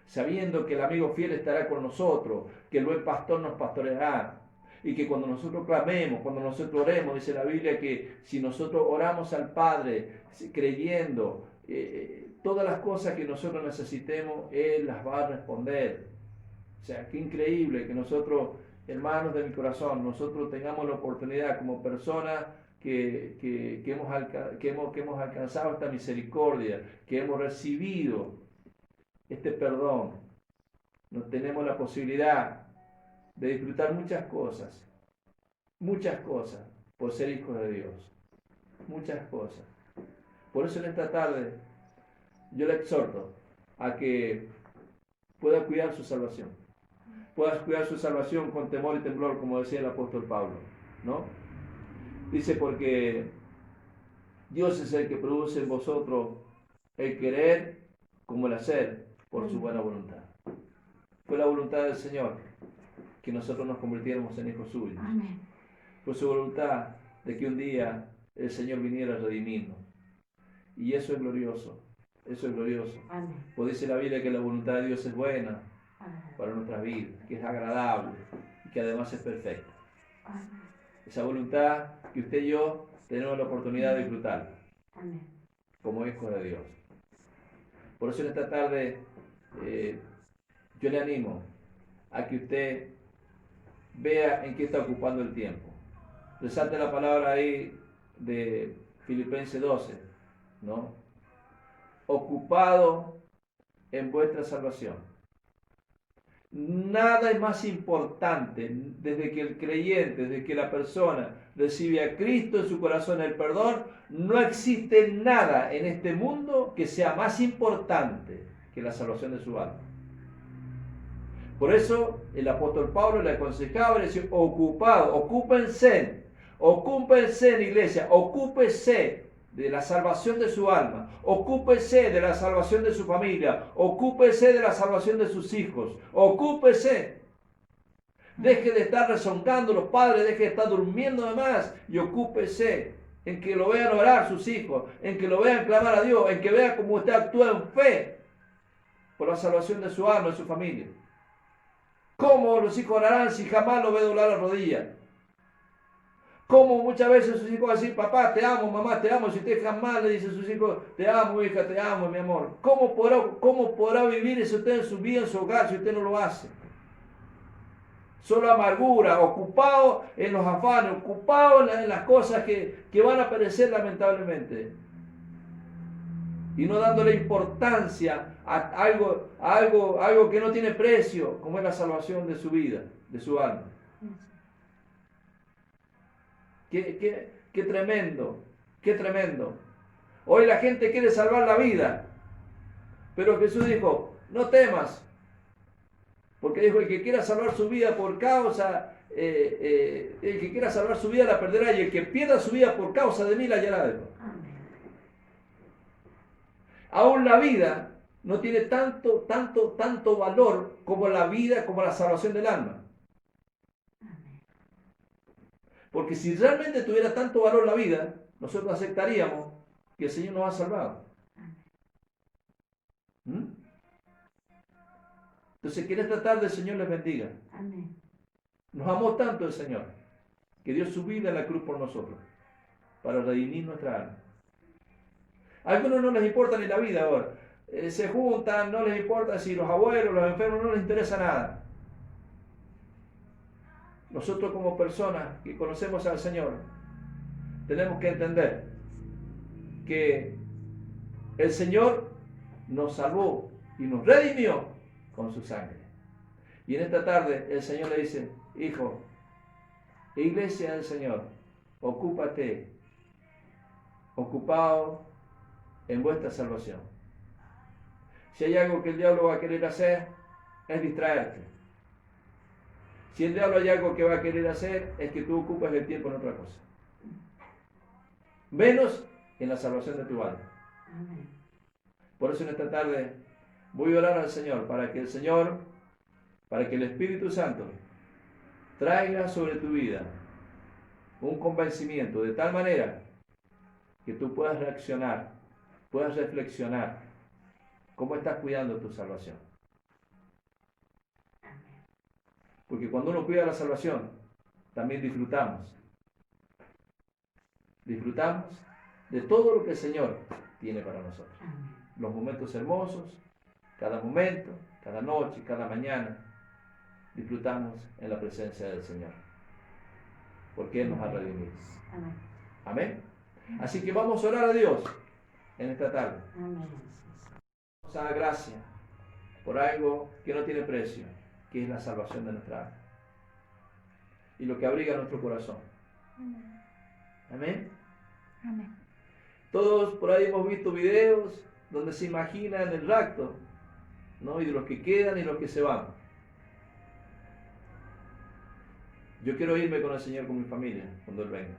S1: Sabiendo que el amigo fiel estará con nosotros, que el buen pastor nos pastoreará, Y que cuando nosotros clamemos, cuando nosotros oremos, dice la Biblia que si nosotros oramos al Padre creyendo, todas las cosas que nosotros necesitemos, Él las va a responder. O sea, qué increíble que nosotros, hermanos de mi corazón, nosotros tengamos la oportunidad como personas que hemos alcanzado esta misericordia, que hemos recibido este perdón. Nos tenemos la posibilidad de disfrutar muchas cosas por ser hijos de Dios, muchas cosas. Por eso en esta tarde yo le exhorto a que pueda cuidar su salvación. Puedas cuidar su salvación con temor y temblor, como decía el apóstol Pablo, ¿no? Dice, porque Dios es el que produce en vosotros el querer como el hacer por su buena voluntad. Fue la voluntad del Señor que nosotros nos convirtiéramos en hijos suyos.
S2: Amén.
S1: Fue su voluntad de que un día el Señor viniera a redimirnos. Y eso es glorioso. Eso es glorioso.
S2: Amén.
S1: Pues dice la Biblia que la voluntad de Dios es buena
S2: Amén.
S1: para nuestras vidas, que es agradable y que además es perfecta.
S2: Amén.
S1: Esa voluntad que usted y yo tenemos la oportunidad de disfrutar
S2: Amén.
S1: como hijos de Dios. Por eso en esta tarde yo le animo a que usted vea en qué está ocupando el tiempo. Resalte la palabra ahí de Filipenses 12, ¿no? Ocupado en vuestra salvación. Nada es más importante desde que el creyente, desde que la persona recibe a Cristo en su corazón el perdón, no existe nada en este mundo que sea más importante que la salvación de su alma. Por eso el apóstol Pablo le aconsejaba, le decía, ocupado, ocúpense en iglesia, ocúpese de la salvación de su alma, ocúpese de la salvación de su familia, ocúpese de la salvación de sus hijos, ocúpese. Deje de estar rezongando los padres, deje de estar durmiendo de más y ocúpese en que lo vean orar sus hijos, en que lo vean clamar a Dios, en que vea cómo usted actúa en fe por la salvación de su alma y su familia. ¿Cómo los hijos orarán si jamás lo ve doblar la rodilla? ¿Cómo muchas veces sus hijos van a decir, papá, te amo, mamá, te amo? Si usted jamás le dice a sus hijos, te amo, hija, te amo, mi amor. ¿Cómo podrá vivir eso usted en su vida, en su hogar, si usted no lo hace? Solo amargura, ocupado en los afanes, ocupado en las cosas que van a perecer lamentablemente. Y no dándole importancia a algo que no tiene precio, como es la salvación de su vida, de su alma. Qué tremendo, qué tremendo. Hoy la gente quiere salvar la vida, pero Jesús dijo, no temas, porque dijo, el que quiera salvar su vida por causa, el que quiera salvar su vida la perderá, y el que pierda su vida por causa de mí la hallará. Aún la vida no tiene tanto valor como la vida, como la salvación del alma. Porque si realmente tuviera tanto valor la vida, nosotros aceptaríamos que el Señor nos ha salvado. Entonces, que en esta tarde el Señor les bendiga.
S2: Amén.
S1: Nos amó tanto el Señor, que dio su vida en la cruz por nosotros, para redimir nuestra alma. A algunos no les importa ni la vida ahora. Se juntan, no les importa si los abuelos, los enfermos, no les interesa nada. Nosotros como personas que conocemos al Señor, tenemos que entender que el Señor nos salvó y nos redimió con su sangre. Y en esta tarde el Señor le dice, hijo, iglesia del Señor, ocúpate, ocupado en vuestra salvación. Si hay algo que el diablo va a querer hacer, es distraerte. Si el diablo hay algo que va a querer hacer, es que tú ocupes el tiempo en otra cosa. Menos en la salvación de tu alma.
S2: Amén.
S1: Por eso en esta tarde voy a orar al Señor, para que el Espíritu Santo traiga sobre tu vida un convencimiento de tal manera que tú puedas reaccionar, puedas reflexionar cómo estás cuidando tu salvación. Porque cuando uno cuida la salvación, también disfrutamos. Disfrutamos de todo lo que el Señor tiene para nosotros.
S2: Amén.
S1: Los momentos hermosos, cada momento, cada noche, cada mañana, disfrutamos en la presencia del Señor. Porque Él nos ha redimido.
S2: Amén.
S1: Amén. Así que vamos a orar a Dios en esta tarde.
S2: Amén.
S1: Vamos a dar gracias por algo que no tiene precio, que es la salvación de nuestra alma. Y lo que abriga nuestro corazón. Amén.
S3: Amén.
S1: Todos por ahí hemos visto videos donde se imaginan el rapto, ¿no? Y de los que quedan y los que se van. Yo quiero irme con el Señor, con mi familia, cuando Él venga.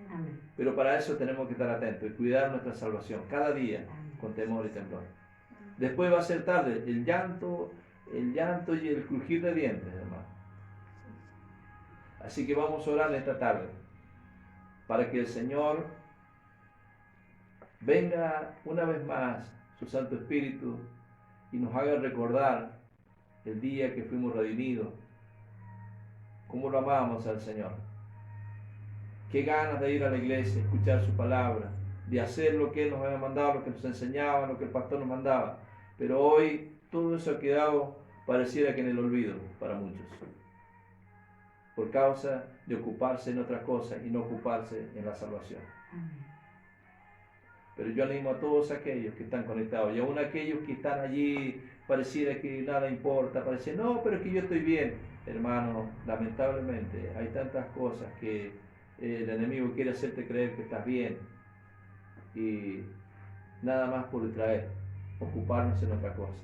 S2: Amén.
S1: Pero para eso tenemos que estar atentos y cuidar nuestra salvación cada día
S2: Amén.
S1: con temor y temblor. Después va a ser tarde el llanto y el crujir de dientes, hermano. Así que vamos a orar esta tarde para que el Señor venga una vez más, su Santo Espíritu, y nos haga recordar el día que fuimos redimidos, cómo lo amamos al Señor. Qué ganas de ir a la iglesia, escuchar su palabra, de hacer lo que Él nos había mandado, lo que nos enseñaba, lo que el pastor nos mandaba. Pero hoy todo eso ha quedado, pareciera que en el olvido para muchos, por causa de ocuparse en otra cosa y no ocuparse en la salvación.
S2: Amén.
S1: Pero yo animo a todos aquellos que están conectados y aún aquellos que están allí, pareciera que nada importa, parece, no, pero es que yo estoy bien. Hermano, lamentablemente hay tantas cosas que el enemigo quiere hacerte creer que estás bien y nada más por distraer, ocuparnos en otra cosa.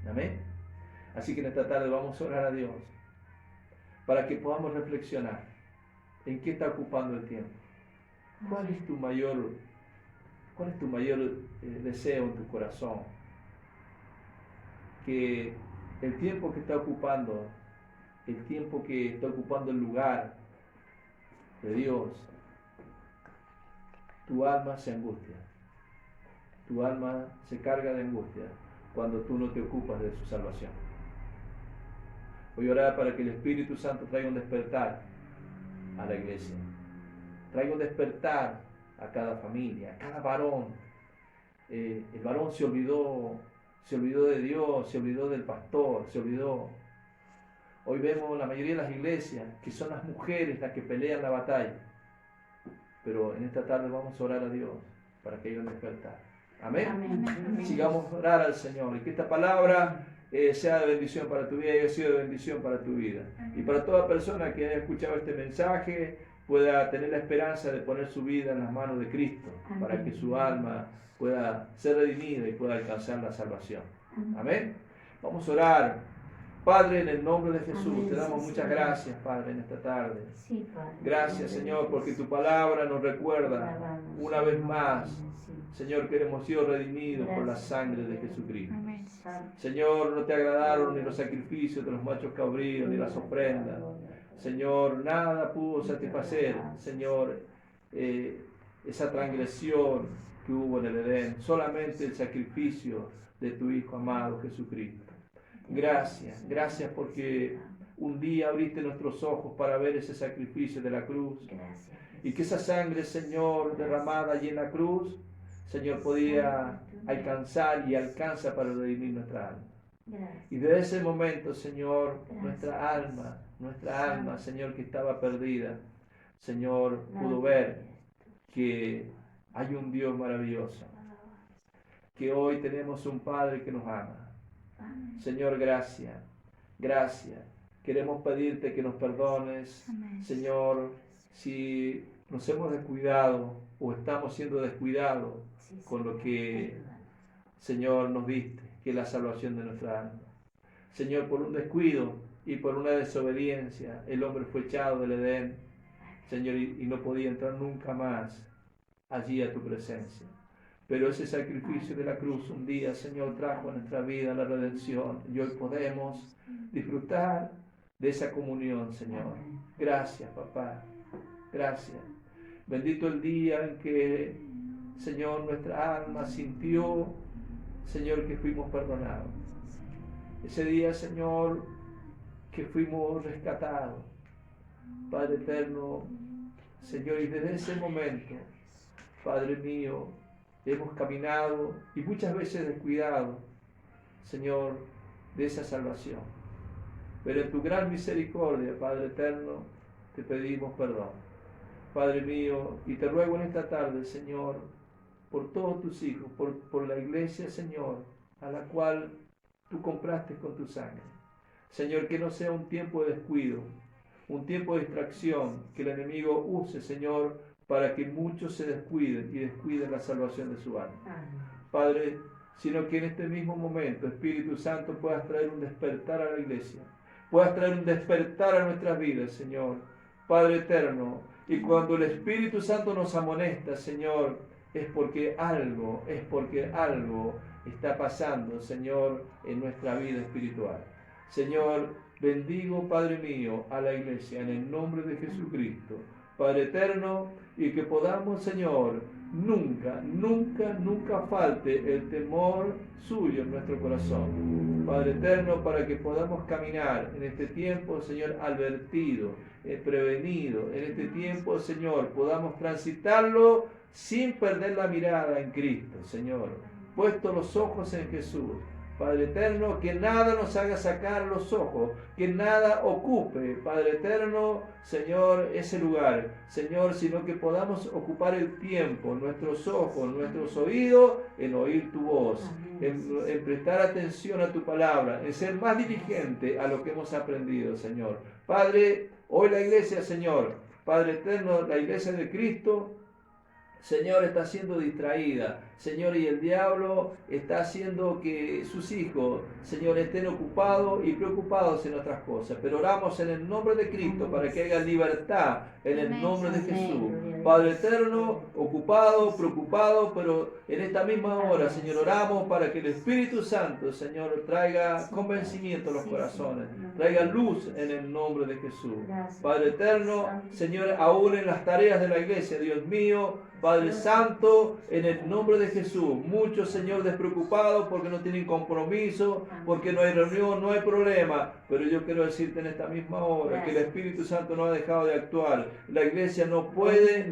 S1: Amén. Así que en esta tarde vamos a orar a Dios para que podamos reflexionar en qué está ocupando el tiempo. ¿Cuál es tu mayor deseo en tu corazón? Que el tiempo que está ocupando, el tiempo que está ocupando el lugar de Dios, tu alma se angustia, tu alma se carga de angustia cuando tú no te ocupas de su salvación. Voy a orar para que el Espíritu Santo traiga un despertar a la iglesia, traiga un despertar a cada familia, a cada varón. El varón se olvidó de Dios, se olvidó del pastor, se olvidó. Hoy vemos la mayoría de las iglesias que son las mujeres las que pelean la batalla. Pero en esta tarde vamos a orar a Dios para que haya un despertar. Amén.
S2: Amén.
S1: Sigamos a orar al Señor y que esta palabra sea de bendición para tu vida y haya sido de bendición para tu vida. Y para toda persona que haya escuchado este mensaje pueda tener la esperanza de poner su vida en las manos de Cristo para que su alma pueda ser redimida y pueda alcanzar la salvación. Amén. Vamos a orar. Padre, en el nombre de Jesús,
S2: Amén.
S1: te damos muchas gracias, Padre, en esta tarde.
S2: Sí, Padre.
S1: Gracias, Señor, porque tu palabra nos recuerda una vez más, Señor, que hemos sido redimidos por la sangre de Jesucristo.
S3: Amén.
S1: Señor, no te agradaron ni los sacrificios de los machos cabríos, ni las ofrendas. Señor, nada pudo satisfacer, Señor, esa transgresión que hubo en el Edén. Solamente el sacrificio de tu Hijo amado Jesucristo. Gracias, gracias porque un día abriste nuestros ojos para ver ese sacrificio de la cruz. Y que esa sangre, Señor, derramada allí en la cruz, Señor, podía alcanzar y alcanza para redimir nuestra alma. Y desde ese momento, Señor, nuestra alma, Señor, que estaba perdida, Señor, pudo ver que hay un Dios maravilloso, que hoy tenemos un Padre que nos ama. Señor, gracias, gracias. Queremos pedirte que nos perdones,
S3: Amén.
S1: Señor, si nos hemos descuidado o estamos siendo descuidados con lo que, Señor, nos diste, que es la salvación de nuestra alma. Señor, por un descuido y por una desobediencia, el hombre fue echado del Edén, Señor, y no podía entrar nunca más allí a tu presencia. Pero ese sacrificio de la cruz un día, Señor, trajo a nuestra vida la redención y hoy podemos disfrutar de esa comunión, Señor. Gracias, papá. Gracias. Bendito el día en que, Señor, nuestra alma sintió, Señor, que fuimos perdonados. Ese día, Señor, que fuimos rescatados. Padre eterno, Señor, y desde ese momento, Padre mío, hemos caminado y muchas veces descuidado, Señor, de esa salvación. Pero en tu gran misericordia, Padre eterno, te pedimos perdón. Padre mío, y te ruego en esta tarde, Señor, por todos tus hijos, por la iglesia, Señor, a la cual tú compraste con tu sangre. Señor, que no sea un tiempo de descuido, un tiempo de distracción, que el enemigo use, Señor, para que muchos se descuiden y descuiden la salvación de su alma. Padre, sino que en este mismo momento, Espíritu Santo, puedas traer un despertar a la iglesia, puedas traer un despertar a nuestras vidas, Señor. Padre eterno, y cuando el Espíritu Santo nos amonesta, Señor, es porque algo está pasando, Señor, en nuestra vida espiritual. Señor, bendigo, Padre mío, a la iglesia en el nombre de Jesucristo, Padre eterno, y que podamos, Señor, nunca falte el temor suyo en nuestro corazón. Padre eterno, para que podamos caminar en este tiempo, Señor, advertido, prevenido. En este tiempo, Señor, podamos transitarlo sin perder la mirada en Cristo, Señor. Puesto los ojos en Jesús. Padre eterno, que nada nos haga sacar los ojos, que nada ocupe, Padre eterno, Señor, ese lugar, Señor, sino que podamos ocupar el tiempo, nuestros ojos, nuestros oídos, en oír tu voz, en prestar atención a tu palabra, en ser más diligente a lo que hemos aprendido, Señor. Padre, hoy la iglesia, Señor, Padre eterno, la iglesia de Cristo, Señor, está siendo distraída, Señor, y el diablo está haciendo que sus hijos, Señor, estén ocupados y preocupados en otras cosas. Pero oramos en el nombre de Cristo para que haya libertad en el nombre de Jesús. Padre eterno, ocupado, preocupado, pero en esta misma hora, Señor, oramos para que el Espíritu Santo, Señor, traiga convencimiento a los corazones, traiga luz en el nombre de Jesús. Padre eterno, Señor, aún en las tareas de la iglesia, Dios mío, Padre Santo, en el nombre de Jesús, muchos, Señor, despreocupados porque no tienen compromiso, porque no hay reunión, no hay problema, pero yo quiero decirte en esta misma hora que el Espíritu Santo no ha dejado de actuar. La iglesia no puede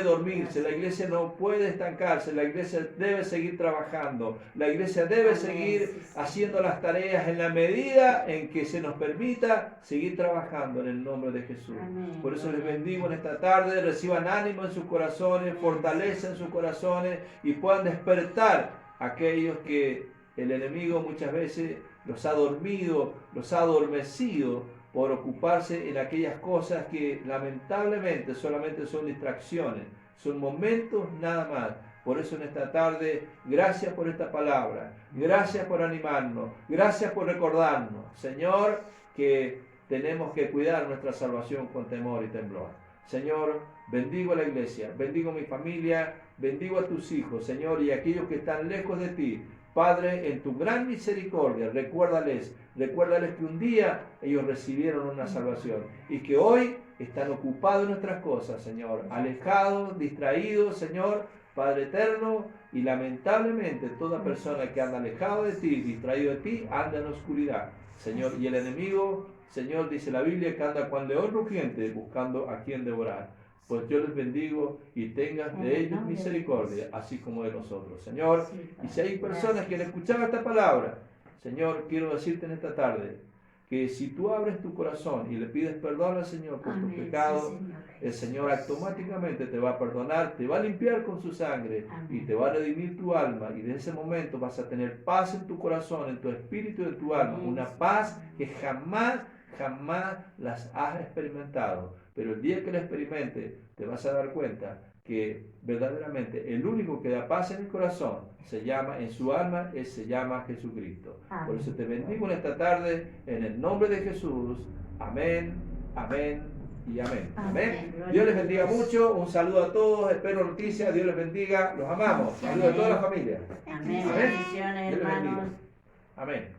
S1: dormirse, la iglesia no puede estancarse, la iglesia debe seguir trabajando, la iglesia debe seguir haciendo las tareas en la medida en que se nos permita seguir trabajando en el nombre de Jesús. Por eso les bendigo en esta tarde, reciban ánimo en sus corazones, fortalecen sus corazones y puedan despertar a aquellos que el enemigo muchas veces los ha dormido, los ha adormecido por ocuparse en aquellas cosas que lamentablemente solamente son distracciones, son momentos nada más. Por eso en esta tarde, gracias por esta palabra, gracias por animarnos, gracias por recordarnos, Señor, que tenemos que cuidar nuestra salvación con temor y temblor. Señor, bendigo a la iglesia, bendigo a mi familia, bendigo a tus hijos, Señor, y a aquellos que están lejos de ti. Padre, en tu gran misericordia, recuérdales que un día ellos recibieron una salvación y que hoy están ocupados en nuestras cosas, Señor, alejados, distraídos, Señor, Padre eterno, y lamentablemente toda persona que anda alejado de ti, distraído de ti, anda en oscuridad, Señor, y el enemigo, Señor, dice la Biblia, que anda cual león rugiente buscando a quien devorar. Pues yo les bendigo y tengas de ellos misericordia, así como de nosotros, Señor. Y si hay personas que han escuchado esta palabra, Señor, quiero decirte en esta tarde que si tú abres tu corazón y le pides perdón al Señor por tus pecados, el Señor automáticamente te va a perdonar, te va a limpiar con su sangre y te va a redimir tu alma. Y de ese momento vas a tener paz en tu corazón, en tu espíritu y en tu alma. Una paz que jamás las has experimentado. Pero el día que la experimentes, te vas a dar cuenta que verdaderamente el único que da paz en el corazón en su alma, se llama Jesucristo. Por eso te bendigo en esta tarde, en el nombre de Jesús. Amén, amén y amén. Amén. Dios les bendiga mucho. Un saludo a todos. Espero noticias. Dios les bendiga. Los amamos. Saludos a toda la familia.
S2: Amén.
S1: Amén.
S2: Bendiciones,
S1: Dios les bendiga.
S2: hermanos.
S1: Amén.